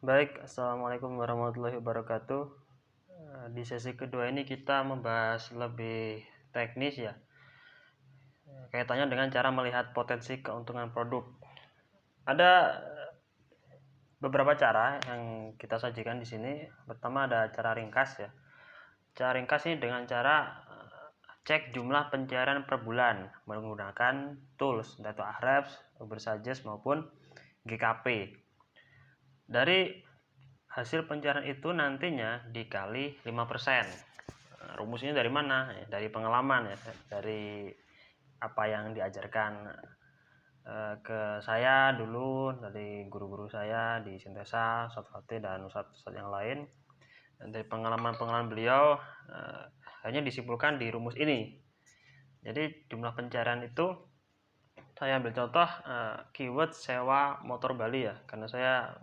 Baik, assalamualaikum warahmatullahi wabarakatuh. Di sesi kedua ini kita membahas lebih teknis ya, kaitannya dengan cara melihat potensi keuntungan produk. Ada beberapa cara yang kita sajikan di sini. Pertama ada cara ringkas ya. Cara ringkas ini dengan cara cek jumlah pencairan per bulan menggunakan tools Data Ahrefs, Ubersuggest maupun GKP. Dari hasil pencairan itu nantinya dikali 5%. Rumusnya dari mana? Dari pengalaman ya, dari apa yang diajarkan ke saya dulu dari guru-guru saya di Sintesa, Sotfate dan ustadz yang lain. Dan dari pengalaman-pengalaman beliau hanya disimpulkan di rumus ini. Jadi jumlah pencairan itu saya ambil contoh keyword sewa motor Bali ya, karena saya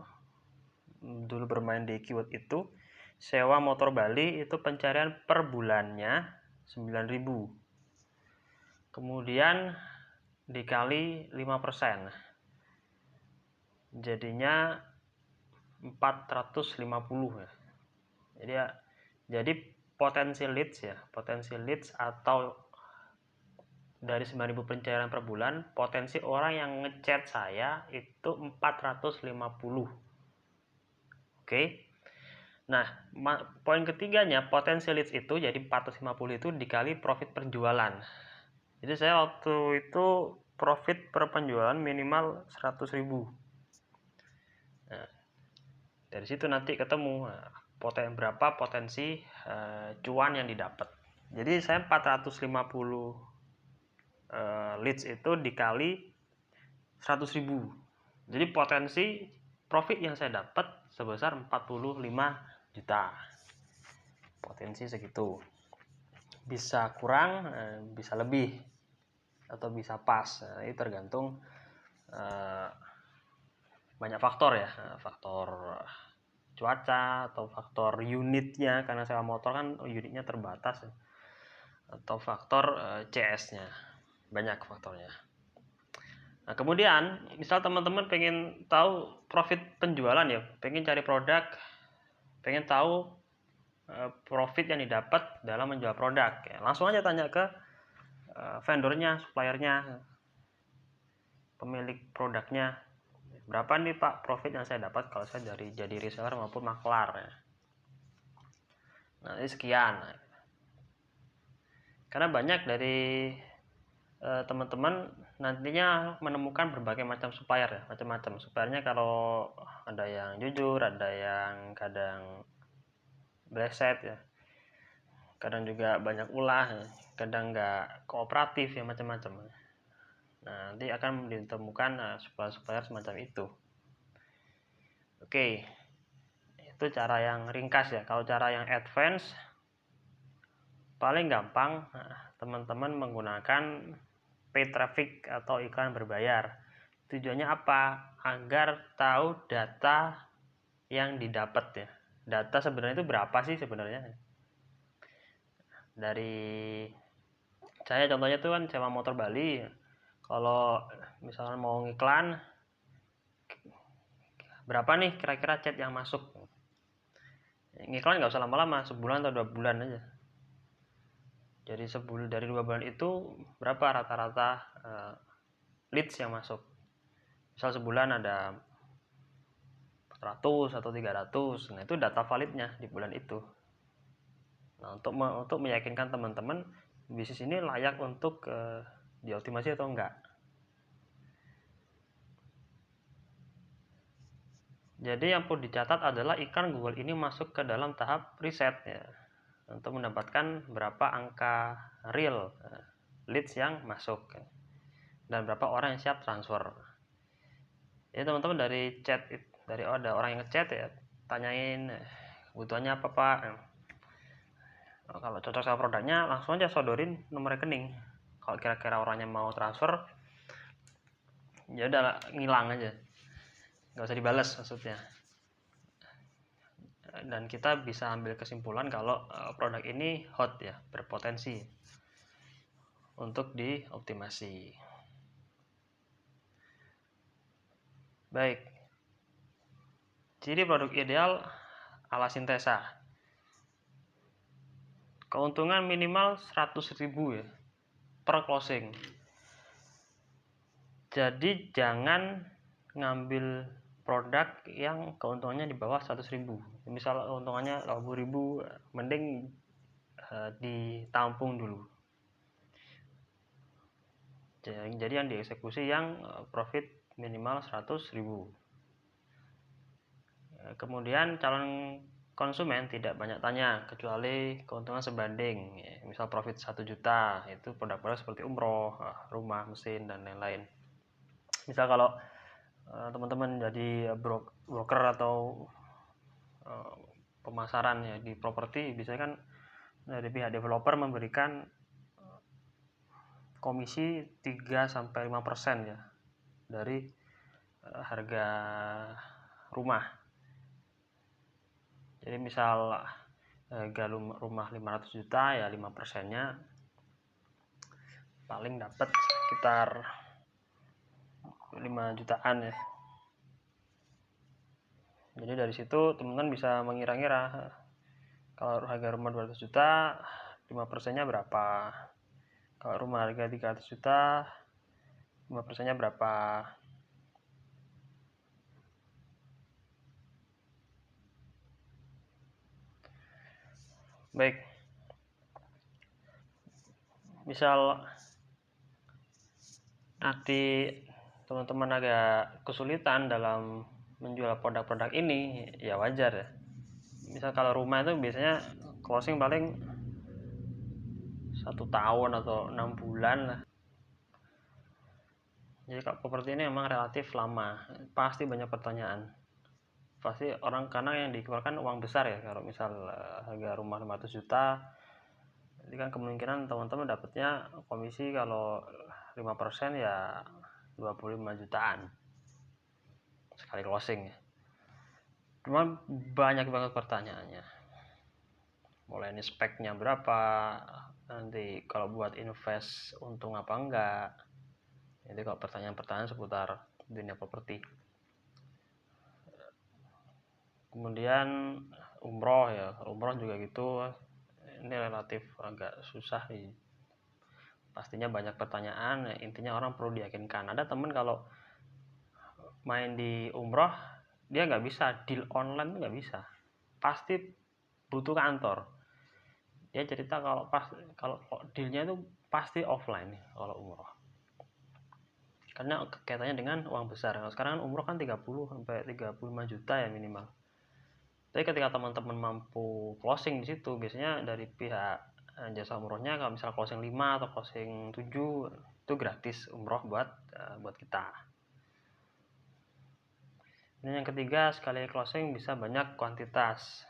dulu bermain di keyword itu. Sewa motor Bali itu pencarian per bulannya 9.000. Kemudian dikali 5%. Jadinya 450 ya. Jadi potensi leads atau dari 9.000 pencairan per bulan, potensi orang yang ngechat saya itu 450. Oke. Nah, poin ketiganya, potensi leads itu jadi 450 itu dikali profit penjualan. Jadi saya waktu itu profit per penjualan minimal 100.000. Nah, dari situ nanti ketemu berapa potensi cuan yang didapat. Jadi saya 450 leads itu dikali 100.000. Jadi potensi profit yang saya dapat sebesar 45 juta. Potensi segitu. Bisa kurang, bisa lebih, atau bisa pas. Nah, ini tergantung banyak faktor ya. Faktor cuaca atau faktor unitnya, karena sewa motor kan unitnya terbatas ya. Atau faktor CS-nya. Banyak faktornya. Nah, kemudian misal teman-teman pengen tahu profit penjualan ya, pengen cari produk, pengen tahu profit yang didapat dalam menjual produk ya, langsung aja tanya ke vendornya, suppliernya, pemilik produknya, berapa nih Pak profit yang saya dapat kalau saya jadi reseller maupun maklar ya. Nah, ini sekian. Karena banyak dari teman-teman nantinya menemukan berbagai macam supplier ya, macam-macam suppliernya. Kalau ada yang jujur, ada yang kadang bleset ya, kadang juga banyak ulah ya, kadang nggak kooperatif ya, macam-macam. Nah, nanti akan ditemukan supplier semacam itu. Oke, itu cara yang ringkas ya. Kalau cara yang advance paling gampang, teman-teman menggunakan paid traffic atau iklan berbayar. Tujuannya apa? Agar tahu data yang didapat ya. Data sebenarnya itu berapa sih sebenarnya? Dari saya contohnya tuh kan sewa motor Bali. Kalau misalnya mau ngiklan, berapa nih kira-kira chat yang masuk? Ngiklan nggak usah lama-lama, sebulan atau 2 bulan aja. Jadi dari 2 bulan itu berapa rata-rata leads yang masuk? Misal sebulan ada 400 atau 300, nah itu data validnya di bulan itu. Nah, untuk meyakinkan teman-teman bisnis ini layak untuk dioptimasi atau enggak. Jadi yang perlu dicatat adalah iklan Google ini masuk ke dalam tahap riset ya, untuk mendapatkan berapa angka real leads yang masuk dan berapa orang yang siap transfer. Ya teman-teman dari chat, ada orang yang ngechat ya, tanyain kebutuhannya apa Pak. Kalau cocok sama produknya langsung aja sodorin nomor rekening. Kalau kira-kira orangnya mau transfer, ya udah ngilang aja, nggak usah dibalas maksudnya. Dan kita bisa ambil kesimpulan kalau produk ini hot ya, berpotensi untuk dioptimasi. Baik, Ciri produk ideal ala Syntesa. Keuntungan minimal 100.000 ya per closing. Jadi jangan ngambil produk yang keuntungannya di bawah 100.000. Misal keuntungannya 80.000, mending ditampung dulu. Jadi yang dieksekusi yang profit minimal 100.000. Kemudian calon konsumen tidak banyak tanya kecuali keuntungan sebanding. Misal profit 1 juta, itu produk-produk seperti umroh, rumah, mesin, dan lain-lain. Misal kalau teman-teman jadi broker atau pemasaran ya di properti, biasanya kan dari pihak developer memberikan komisi 3-5% ya dari harga rumah. Jadi misal harga rumah 500 juta ya 5%-nya paling dapat sekitar 5 jutaan ya. Jadi dari situ teman-teman bisa mengira-ngira kalau harga rumah 200 juta 5%-nya berapa. Kalau rumah harga 300 juta 5%-nya berapa. Baik, misal nanti teman-teman agak kesulitan dalam menjual produk-produk ini, ya wajar ya. Misal kalau rumah itu biasanya closing paling 1 tahun atau 6 bulan lah. Jadi kalau properti ini memang relatif lama, pasti banyak pertanyaan. Pasti orang, karena yang dikeluarkan uang besar ya. Kalau misal harga rumah 500 juta, jadi kan kemungkinan teman-teman dapatnya komisi kalau 5% ya 25 jutaan sekali closing ya. Cuma banyak banget pertanyaannya. Mulai ini speknya berapa, nanti kalau buat invest untung apa enggak. Jadi kalau pertanyaan-pertanyaan seputar dunia properti. Kemudian umroh ya, umroh juga gitu, ini relatif agak susah nih. Pastinya banyak pertanyaan, intinya orang perlu diyakinkan. Ada temen kalau main di umroh dia nggak bisa deal online, nggak bisa, pasti butuh kantor. Dia cerita kalau dealnya itu pasti offline nih kalau umroh, karena kaitannya dengan uang besar. Kalau sekarang kan umroh kan 30-35 juta ya minimal. Tapi ketika teman-teman mampu closing di situ, biasanya dari pihak jasa umrohnya kalau misal closing 5 atau closing 7 itu gratis umroh buat kita. Dan yang ketiga, sekali closing bisa banyak kuantitas.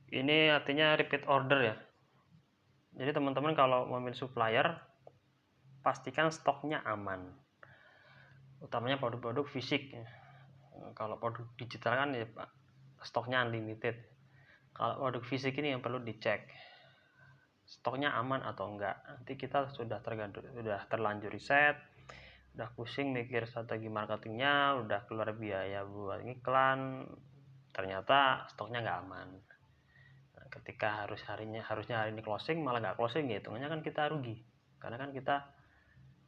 Ini artinya repeat order ya. Jadi teman-teman kalau memilih supplier, pastikan stoknya aman. Utamanya produk-produk fisik. Kalau produk digital kan ya stoknya unlimited. Kalau produk fisik ini yang perlu dicek stoknya aman atau enggak. Nanti kita sudah terlanjur riset, udah pusing mikir strategi marketingnya, udah keluar biaya buat iklan, ternyata stoknya nggak aman. Nah, ketika harusnya hari ini closing malah nggak closing, ya hitungannya kan kita rugi, karena kan kita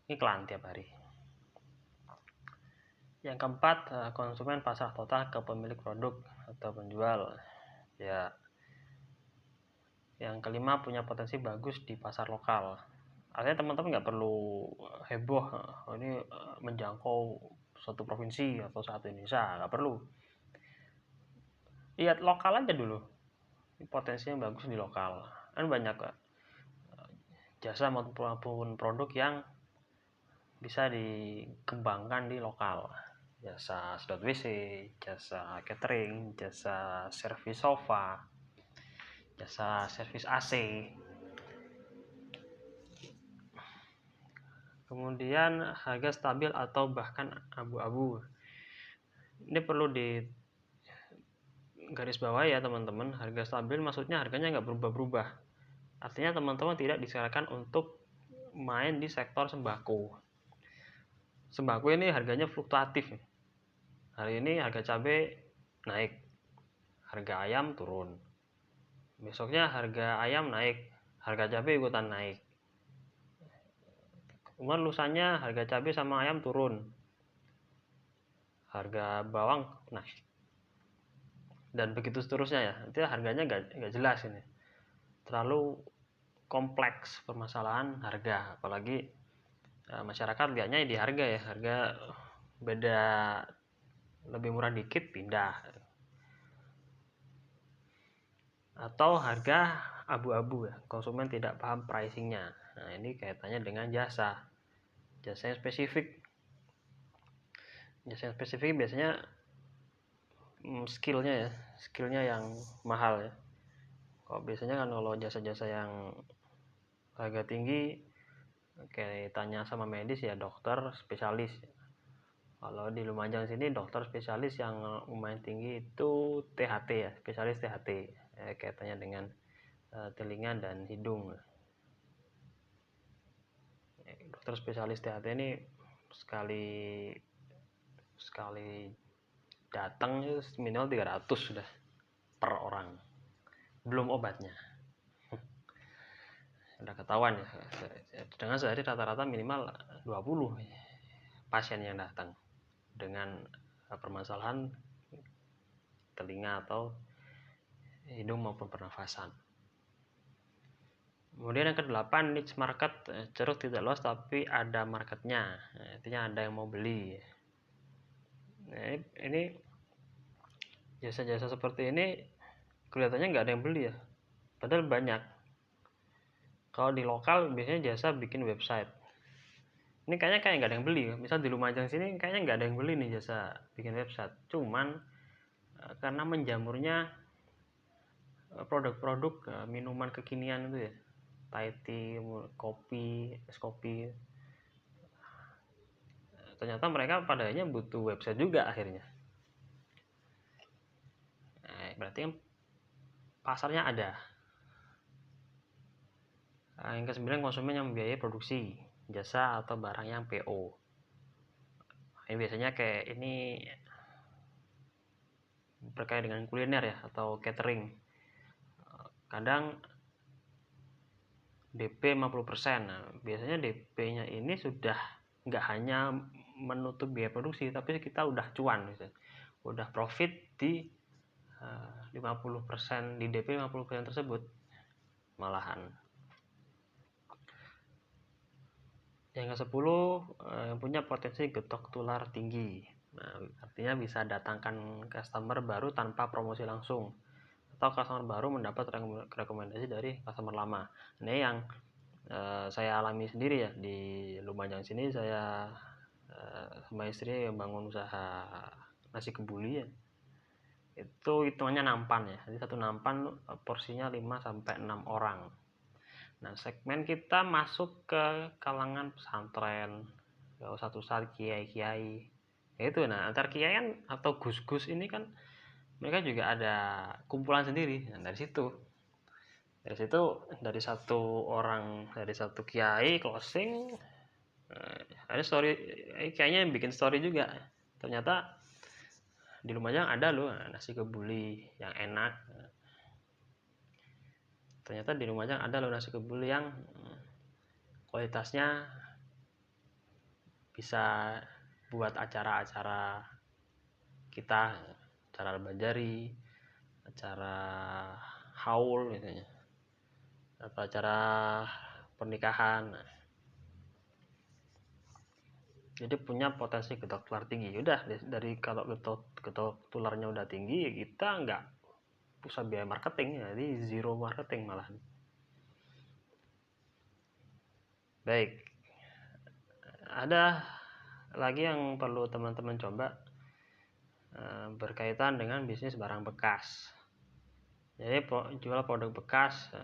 iklan tiap hari. Yang keempat, konsumen pasrah total ke pemilik produk atau penjual ya. Yang kelima, punya potensi bagus di pasar lokal. Artinya teman-teman nggak perlu heboh ini menjangkau suatu provinsi atau satu Indonesia, nggak perlu. Lihat lokal aja dulu, potensinya bagus di lokal. Kan banyak jasa maupun produk yang bisa dikembangkan di lokal. Jasa sedot WC, jasa catering, jasa servis sofa, jasa servis AC. Kemudian harga stabil atau bahkan abu-abu. Ini perlu di garis bawah ya teman-teman. Harga stabil maksudnya harganya nggak berubah-berubah. Artinya teman-teman tidak disarankan untuk main di sektor sembako. Sembako ini harganya fluktuatif. hari ini harga cabai naik, harga ayam turun. Besoknya harga ayam naik, harga cabai ikutan naik. Kemudian lusanya harga cabai sama ayam turun, harga bawang naik. Dan begitu seterusnya ya. Itu harganya nggak jelas ini. Terlalu kompleks permasalahan harga, apalagi masyarakat lihatnya di harga ya, harga beda lebih murah dikit pindah, atau harga abu-abu ya, konsumen tidak paham pricingnya. Nah ini kaitannya dengan jasa yang spesifik. Jasa yang spesifik biasanya skillnya yang mahal ya. Kalau biasanya kan kalau jasa-jasa yang harga tinggi kayak tanya sama medis ya dokter spesialis. Kalau di Lumajang sini dokter spesialis yang lumayan tinggi itu THT ya, spesialis THT, kaitannya dengan telinga dan hidung. Dokter spesialis THT ini sekali datang minimal 300 sudah per orang, belum obatnya. Udah ketahuan ya, dengan sehari rata-rata minimal 20 pasien yang datang dengan permasalahan telinga atau hidung maupun pernafasan. Kemudian yang ke-8, niche market, ceruk tidak luas tapi ada marketnya, artinya ada yang mau beli. Nah, ini jasa-jasa seperti ini kelihatannya nggak ada yang beli ya, padahal banyak. Kalau di lokal biasanya jasa bikin website, ini kayaknya nggak ada yang beli. Misal di Lumajang sini kayaknya nggak ada yang beli nih jasa bikin website, cuman karena menjamurnya produk-produk minuman kekinian itu ya, Thai tea, kopi, es kopi, ternyata mereka padanya butuh website juga akhirnya. Berarti kan pasarnya ada. Yang ke-9, konsumen yang membiayai produksi jasa atau barang yang PO. Ini biasanya kayak ini berkait dengan kuliner ya atau catering. Kadang DP 50%. Nah, biasanya DP-nya ini sudah nggak hanya menutup biaya produksi, tapi kita udah cuan gitu. Udah profit di 50%, di DP 50% tersebut malahan. Yang ke-10, yang punya potensi getok tular tinggi. Nah, artinya bisa datangkan customer baru tanpa promosi langsung, atau customer baru mendapat rekomendasi dari customer lama. Ini yang saya alami sendiri ya di Lumajang sini. Saya sama istri membangun usaha nasi kebuli ya. Itu hitungannya nampan ya. Jadi satu nampan porsinya 5-6 orang. Nah, segmen kita masuk ke kalangan pesantren, satu saat kiai-kiai. Itu nah, antar kiai kan atau gus-gus ini kan mereka juga ada kumpulan sendiri. Nah, dari situ dari satu kiai closing, ada story, kayaknya yang bikin story juga. Ternyata di Lumajang ada loh nasi kebuli yang enak. Ternyata di Lumajang ada loh nasi kebuli yang kualitasnya bisa buat acara-acara kita, acara Banjari, acara haul misalnya, atau acara pernikahan. Jadi punya potensi getok tular tinggi. Udah dari kalau getok tularnya udah tinggi, kita nggak usah biaya marketing, jadi zero marketing malahan. Baik, ada lagi yang perlu teman-teman coba berkaitan dengan bisnis barang bekas. Jadi jual produk bekas,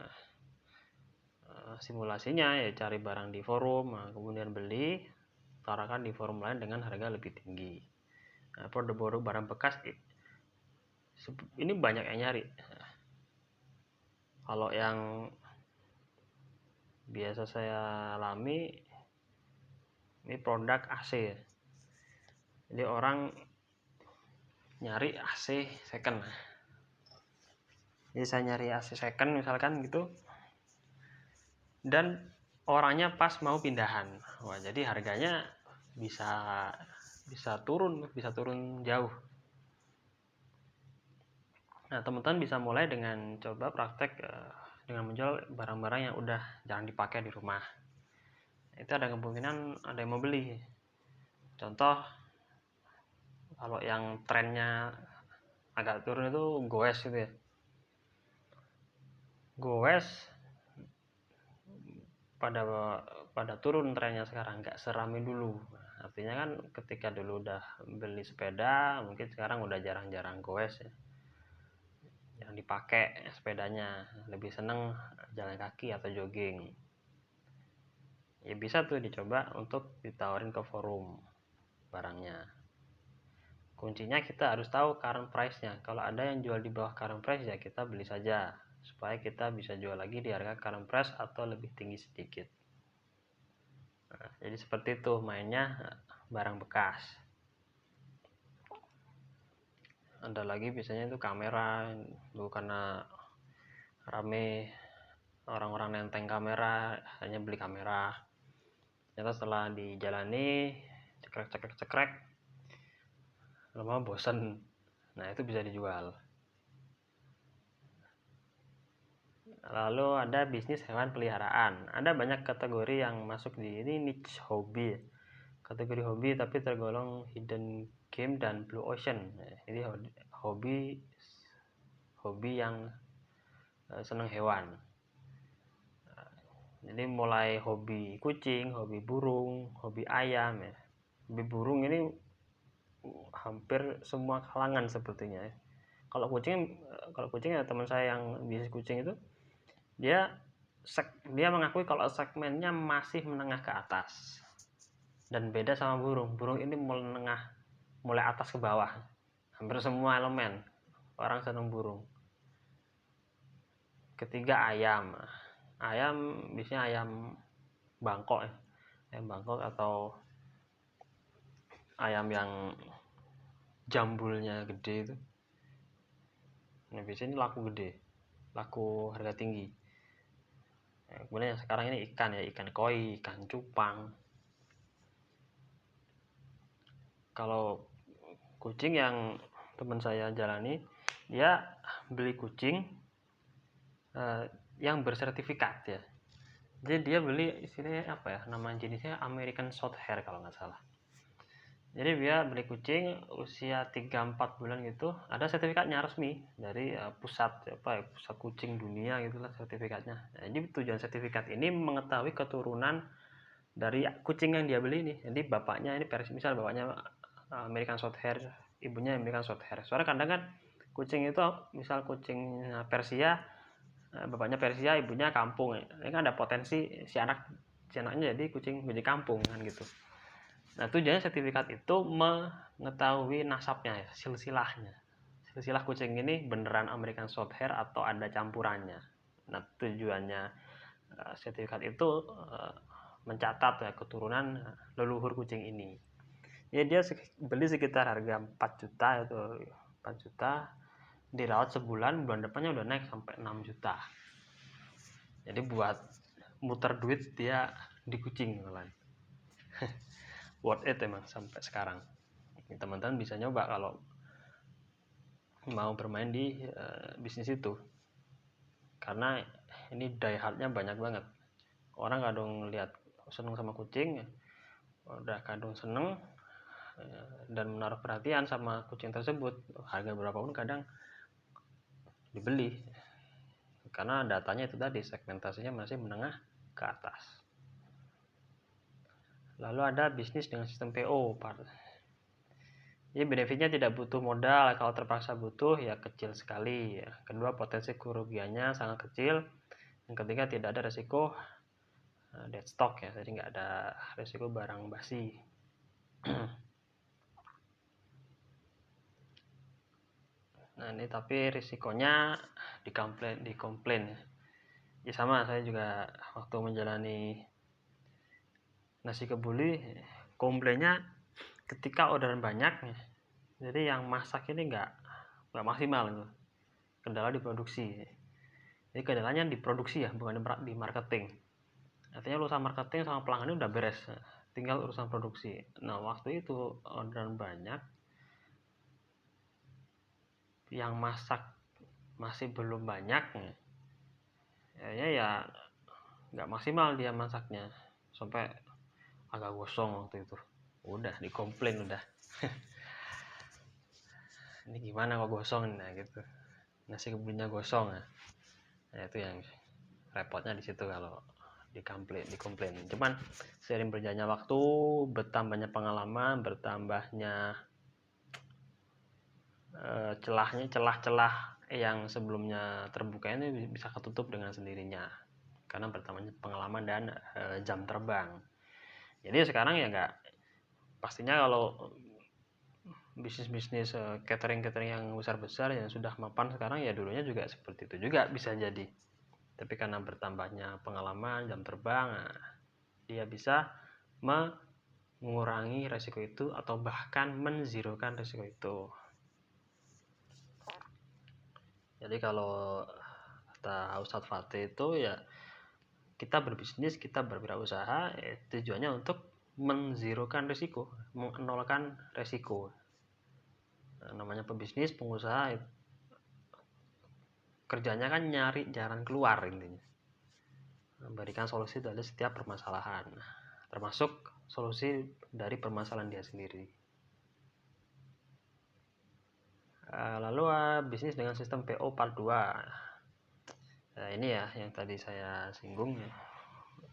simulasinya ya cari barang di forum, kemudian beli, tawarkan di forum lain dengan harga lebih tinggi. Nah, produk barang bekas ini banyak yang nyari. Kalau yang biasa saya alami ini produk AC ya. Jadi orang nyari AC second. Jadi saya nyari AC second misalkan gitu, dan orangnya pas mau pindahan. Wah, jadi harganya bisa turun jauh. Nah, teman-teman bisa mulai dengan coba praktek dengan menjual barang-barang yang udah jarang dipakai di rumah. Itu ada kemungkinan ada yang mau beli. Contoh, kalau yang trennya agak turun itu goes gitu ya. Goes pada turun trennya sekarang, nggak serame dulu. Artinya kan ketika dulu udah beli sepeda, mungkin sekarang udah jarang-jarang goes ya, yang dipakai sepedanya, lebih seneng jalan kaki atau jogging. Ya bisa tuh dicoba untuk ditawarin ke forum barangnya. Kuncinya kita harus tahu current price-nya. Kalau ada yang jual di bawah current price ya kita beli saja, supaya kita bisa jual lagi di harga current price atau lebih tinggi sedikit. Nah, jadi seperti itu mainnya barang bekas. Ada lagi biasanya itu kamera, dulu karena rame orang-orang nenteng kamera, hanya beli kamera. Ternyata setelah dijalani cekrek lama bosen. Nah, itu bisa dijual. Lalu ada bisnis hewan peliharaan. Ada banyak kategori yang masuk di ini niche hobi. Kategori hobi tapi tergolong hidden game dan blue ocean. Ini hobi yang senang hewan. Jadi mulai hobi kucing, hobi burung, hobi ayam ya. Hobi burung ini hampir semua kalangan sepertinya ya. Kalau kucing ya, teman saya yang bisnis kucing itu dia mengakui kalau segmennya masih menengah ke atas, dan beda sama burung ini mulai atas ke bawah, hampir semua elemen orang senang burung. Ketiga ayam biasanya ayam Bangkok ya, ayam Bangkok atau ayam yang jambulnya gede itu. Nah, biasanya ini laku harga tinggi. Kemudian yang sekarang ini ikan koi, ikan cupang. Kalau kucing yang teman saya jalani, dia beli kucing yang bersertifikat ya. Jadi dia beli istilahnya apa ya, nama jenisnya American Shorthair kalau nggak salah. Jadi dia beli kucing usia 3-4 bulan gitu, ada sertifikatnya resmi dari pusat kucing dunia gitulah sertifikatnya. Nah, jadi tujuan sertifikat ini mengetahui keturunan dari kucing yang dia beli nih. Jadi bapaknya ini misal bapaknya American Shorthair, ibunya American Shorthair. Soalnya kadang kan kucing itu misal kucing Persia, bapaknya Persia, ibunya kampung. Ini kan ada potensi si anaknya jadi kucing kampung kan gitu. Nah, tujuannya sertifikat itu mengetahui nasabnya ya, silsilah kucing ini beneran American Shorthair atau ada campurannya. Nah, tujuannya sertifikat itu mencatat ya keturunan leluhur kucing ini. Ya, dia beli sekitar harga 4 juta itu 4 juta, dirawat sebulan, bulan depannya udah naik sampai 6 juta. Jadi buat muter duit dia di kucing malah. Worth it emang sampai sekarang. Teman-teman bisa nyoba kalau mau bermain di bisnis itu, karena ini die hardnya banyak banget. Orang kadang lihat seneng sama kucing, udah kadang seneng dan menaruh perhatian sama kucing tersebut, harga berapapun kadang dibeli, karena datanya itu tadi segmentasinya masih menengah ke atas. Lalu ada bisnis dengan sistem PO. Jadi benefitnya tidak butuh modal, kalau terpaksa butuh ya kecil sekali. Kedua, potensi kerugiannya sangat kecil. Yang ketiga, tidak ada resiko dead stock ya, jadi nggak ada resiko barang basi. Nah, ini tapi risikonya dikomplain ya. Ya sama, saya juga waktu menjalani nasi kebuli, komplainnya ketika orderan banyak Jadi yang masak ini nggak maksimal itu. Kendala di produksi. Jadi kendalanya di produksi ya, bukan di marketing. Artinya urusan marketing sama pelanggan ini udah beres, tinggal urusan produksi. Nah waktu itu orderan banyak, yang masak masih belum banyak, ya nggak maksimal dia masaknya, sampai agak gosong waktu itu. Udah dikomplain udah. Ini gimana kok gosong, nah gitu, nasi kebunnya gosong. Nah itu yang repotnya di situ kalau dikomplain. Cuman seiring berjalannya waktu, bertambahnya pengalaman, bertambahnya celah-celah yang sebelumnya terbuka ini bisa ketutup dengan sendirinya karena bertambahnya pengalaman dan jam terbang. Jadi sekarang ya nggak, pastinya kalau bisnis catering yang besar yang sudah mapan sekarang ya dulunya juga seperti itu juga bisa jadi. Tapi karena bertambahnya pengalaman, jam terbang, dia bisa mengurangi resiko itu atau bahkan menzerokan resiko itu. Jadi kalau kata Ustadz Fatih itu ya, kita berbisnis, kita berwirausaha, tujuannya untuk menzerokan risiko, menolkan resiko. Namanya pebisnis, pengusaha, kerjanya kan nyari jalan keluar intinya, memberikan solusi dari setiap permasalahan, termasuk solusi dari permasalahan dia sendiri. Lalu bisnis dengan sistem PO part 2. Nah, ini ya yang tadi saya singgung ya.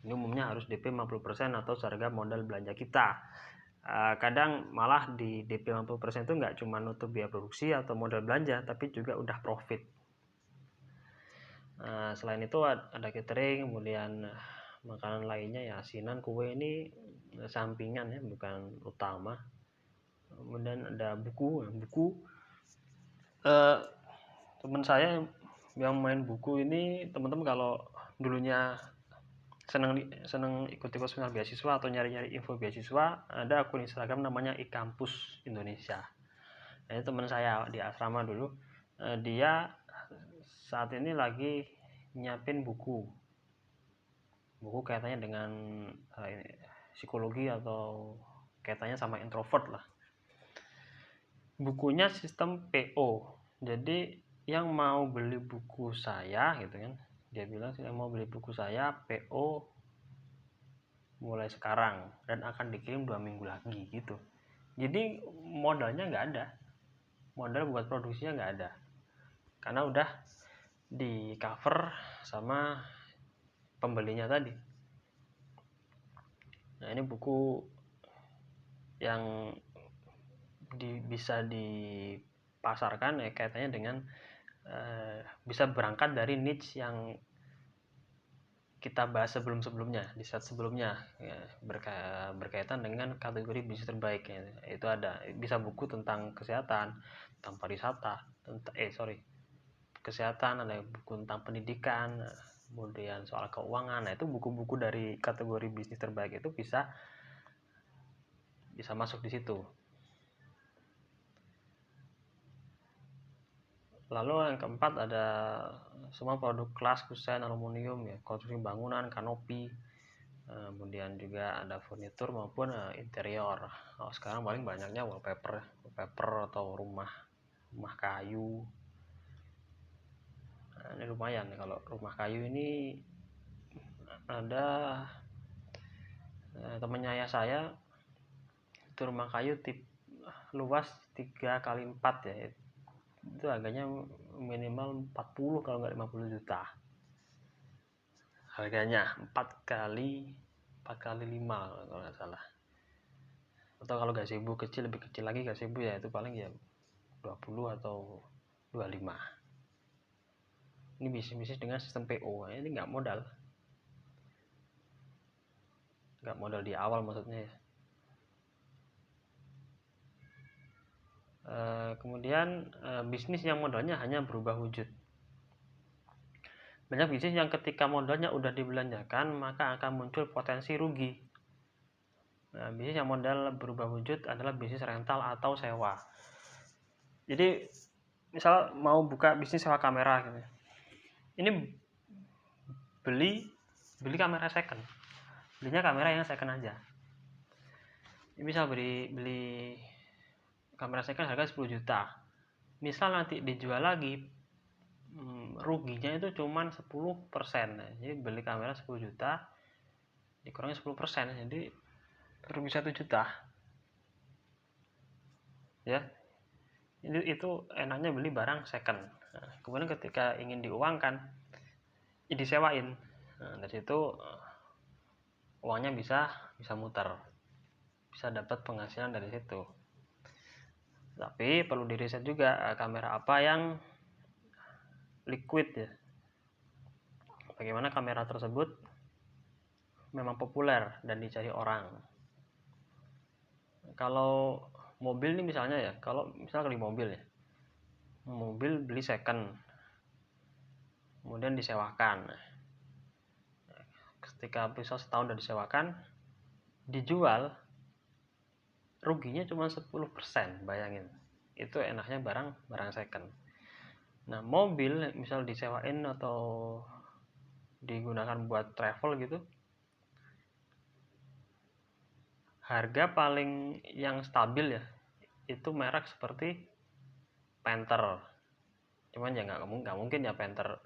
Ini umumnya harus DP 50% atau seharga modal belanja kita. Kadang malah di DP 50% itu nggak cuma nutup biaya produksi atau modal belanja, tapi juga udah profit. Selain itu ada catering, kemudian makanan lainnya ya, asinan, kue ini sampingan ya, bukan utama. Kemudian ada buku. Teman saya yang main buku ini, teman-teman kalau dulunya seneng ikut-ikut seminar beasiswa atau nyari-nyari info beasiswa, ada akun Instagram namanya iKampus Indonesia. Nah, ini teman saya di asrama dulu, dia saat ini lagi nyiapin buku kaitannya dengan psikologi atau kaitannya sama introvert lah. Bukunya sistem PO. Jadi yang mau beli buku saya gitu kan, dia bilang yang mau beli buku saya PO mulai sekarang dan akan dikirim 2 minggu lagi gitu. Jadi modalnya nggak ada, modal buat produksinya nggak ada, karena udah di cover sama pembelinya tadi. Nah ini buku yang bisa dipasarkan ya, kaitannya dengan bisa berangkat dari niche yang kita bahas sebelumnya di saat sebelumnya ya, berkaitan dengan kategori bisnis terbaik ya. Itu ada bisa buku tentang kesehatan, tentang pariwisata, kesehatan, ada buku tentang pendidikan, kemudian soal keuangan. Nah itu buku-buku dari kategori bisnis terbaik itu bisa masuk di situ. Lalu yang keempat ada semua produk kelas, kusen, aluminium ya, konstruksi bangunan, kanopi, kemudian juga ada furnitur maupun interior. Sekarang paling banyaknya wallpaper atau rumah kayu. Nah, ini lumayan nih, kalau rumah kayu ini ada temannya ayah saya, itu rumah kayu luas 3x4 ya, itu harganya minimal 40 kalau nggak 50 juta harganya, 4 kali 5 kalau nggak salah. Atau kalau gazebo kecil, lebih kecil lagi gazebo ya, itu paling ya 20 atau 25. Ini bisnis dengan sistem PO. Ini nggak modal di awal maksudnya ya. Kemudian bisnis yang modalnya hanya berubah wujud. Banyak bisnis yang ketika modalnya udah dibelanjakan maka akan muncul potensi rugi. Bisnis yang modal berubah wujud adalah bisnis rental atau sewa. Jadi misal mau buka bisnis sewa kamera gitu, ini beli kamera second, belinya kamera yang second aja. Ini misal beli kamera second harga 10 juta, misal nanti dijual lagi, ruginya itu cuman 10%. Jadi beli kamera 10 juta dikurangi 10%, jadi rugi 1 juta ya. Itu enaknya beli barang second. Nah, kemudian ketika ingin diuangkan, ya disewain. Nah, dari situ uangnya bisa muter, bisa dapat penghasilan dari situ. Tapi perlu diriset juga kamera apa yang liquid ya, bagaimana kamera tersebut memang populer dan dicari orang. Kalau mobil nih misalnya ya, kalau misalnya beli mobil ya, mobil beli second kemudian disewakan, ketika bisa setahun udah disewakan, dijual ruginya cuma 10%. Bayangin, itu enaknya barang second. Nah, mobil misal disewain atau digunakan buat travel gitu, harga paling yang stabil ya itu merek seperti Panther. Cuman ya nggak mungkin ya Panther,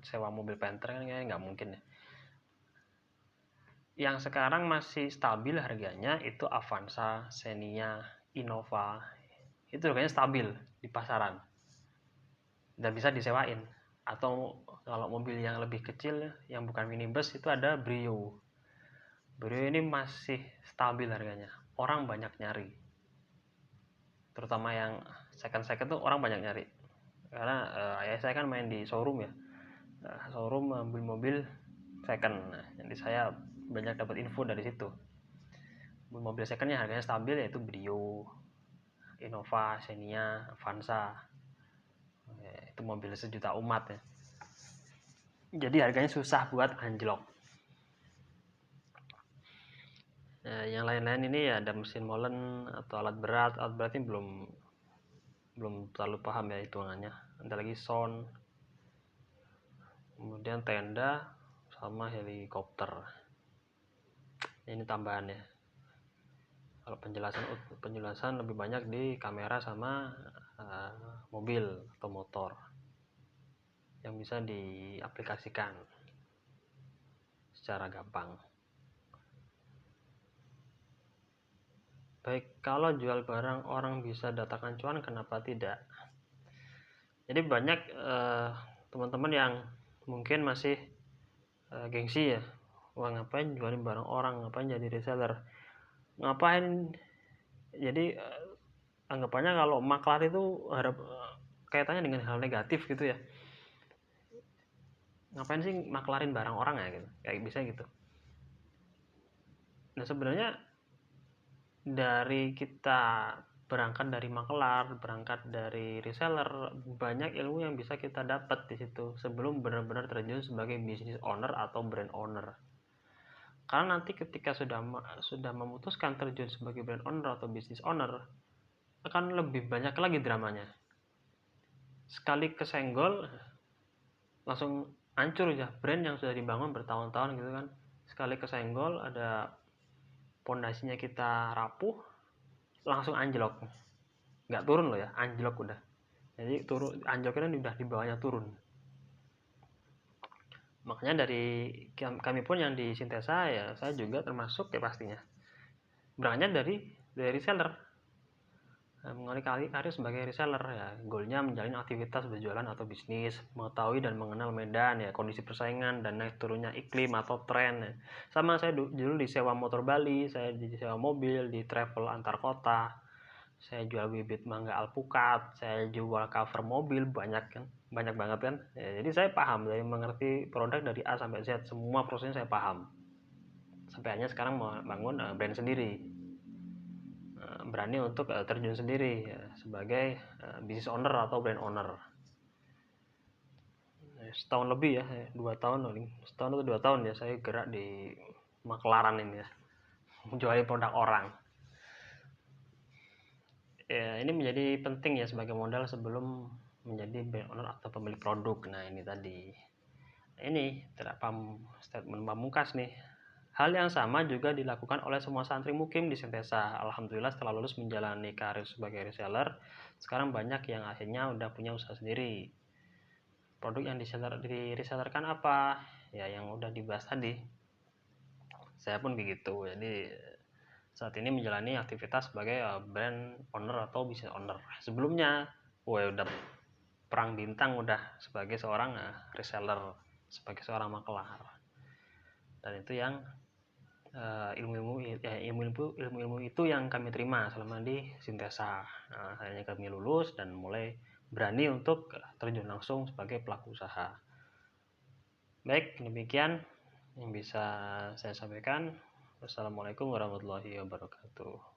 sewa mobil Panther kan nggak mungkin ya. Yang sekarang masih stabil harganya itu Avanza, Xenia, Innova. Itu harganya stabil di pasaran dan bisa disewain. Atau kalau mobil yang lebih kecil yang bukan minibus itu ada Brio. Brio ini masih stabil harganya, orang banyak nyari, terutama yang second tuh orang banyak nyari karena ayah saya kan main di showroom ya, showroom mobil second. Nah, jadi saya banyak dapat info dari situ. Mobil secondnya harganya stabil yaitu Brio, Innova, Xenia, Avanza. Itu mobil sejuta umat ya, jadi harganya susah buat anjlok. Yang lain-lain ini ya ada mesin molen atau alat berat ini belum terlalu paham ya hitungannya. Ada lagi sound, kemudian tenda sama helikopter. Ini tambahannya. Kalau penjelasan lebih banyak di kamera sama mobil atau motor yang bisa diaplikasikan secara gampang. Baik, kalau jual barang orang bisa datangkan cuan, kenapa tidak? Jadi banyak teman-teman yang mungkin masih gengsi ya, wah ngapain jualin barang orang, ngapain jadi reseller, ngapain. Jadi anggapannya kalau maklar itu kaitannya dengan hal negatif gitu ya, ngapain sih maklarin barang orang ya gitu, kayak bisa gitu. Nah, sebenarnya dari kita berangkat dari maklar, berangkat dari reseller, banyak ilmu yang bisa kita dapat di situ sebelum benar-benar terjun sebagai business owner atau brand owner. Karena nanti ketika sudah memutuskan terjun sebagai brand owner atau business owner, akan lebih banyak lagi dramanya. Sekali kesenggol langsung hancur ya brand yang sudah dibangun bertahun-tahun gitu kan. Sekali kesenggol, ada pondasinya kita rapuh, langsung anjlok. Nggak turun loh ya, anjlok udah. Jadi anjloknya udah di bawahnya turun. Makanya dari kami pun yang di Sintesa ya, saya juga termasuk ya pastinya berangkatnya dari seller, mengalih karir sebagai reseller ya. Goalnya menjalin aktivitas berjualan atau bisnis, mengetahui dan mengenal medan ya, kondisi persaingan dan naik turunnya iklim atau tren ya. Sama saya dulu di sewa motor Bali, saya di sewa mobil, di travel antar kota, saya jual bibit mangga alpukat, saya jual cover mobil, banyak banget kan ya. Jadi saya paham, saya mengerti produk dari A sampai Z, semua prosesnya saya paham, sampai hanya sekarang mau bangun brand sendiri, berani untuk terjun sendiri ya, sebagai business owner atau brand owner. Setahun lebih ya, 2 tahun, setahun atau 2 tahun ya saya gerak di maklaran ini ya, menjual produk orang. Ya, ini menjadi penting ya sebagai modal sebelum menjadi brand owner atau pemilik produk. Nah, ini tadi. Ini terapam statement pamungkas nih. Hal yang sama juga dilakukan oleh semua santri mukim di Sintesa. Alhamdulillah setelah lulus menjalani karir sebagai reseller, sekarang banyak yang akhirnya udah punya usaha sendiri. Produk yang diresellerkan apa? Ya yang udah dibahas tadi. Saya pun begitu. Jadi saat ini menjalani aktivitas sebagai brand owner atau business owner. Sebelumnya, udah perang bintang udah sebagai seorang reseller, sebagai seorang makelar. Dan itu yang ilmu-ilmu itu yang kami terima selama di Sintesa. Akhirnya kami lulus dan mulai berani untuk terjun langsung sebagai pelaku usaha. Baik, demikian yang bisa saya sampaikan. Wassalamualaikum warahmatullahi wabarakatuh.